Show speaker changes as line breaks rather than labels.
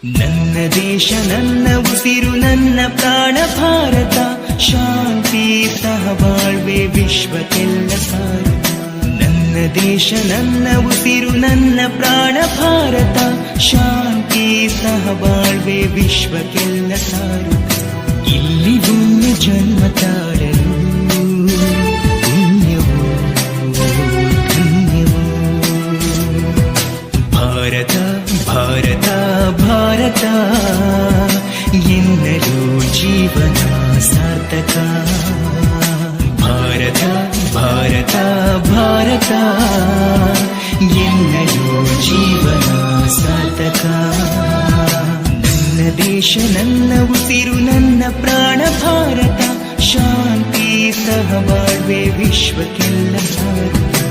ನನ್ನ ದೇಶ ನನ್ನ ಉಸಿರು ನನ್ನ ಪ್ರಾಣ ಭಾರತ, ಶಾಂತಿ ಸಹಬಾಳ್ವೆ ವಿಶ್ವಕ್ಕೆಲ್ಲ ಸಾರುತ್ತ. ನನ್ನ ದೇಶ ನನ್ನ ಉಸಿರು ನನ್ನ ಪ್ರಾಣ ಭಾರತ, ಶಾಂತಿ ಸಹಬಾಳ್ವೆ ವಿಶ್ವಕ್ಕೆಲ್ಲ ಸಾರುತ್ತ. ಇಲ್ಲಿ ಭೂಮಿ ಜನ್ಮ ತಾಳಲು ಪುಣ್ಯವೋ ಧನ್ಯವೋ. ಭಾರತ ಭಾರತ ಭಾರತ ಎನ್ನಲು ಜೀವನ ಸಾರ್ಥಕ. ಭಾರತ ಭಾರತ ಭಾರತ ಎನ್ನಲು ಜೀವನ ಸಾರ್ಥಕ. ನನ್ನ ದೇಶ ನನ್ನ ಉಸಿರು ನನ್ನ ಪ್ರಾಣ ಭಾರತ, ಶಾಂತಿ ಸಹಬಾಳ್ವೆ ವಿಶ್ವಕ್ಕೆಲ್ಲ ಸಾರುತ್ತ.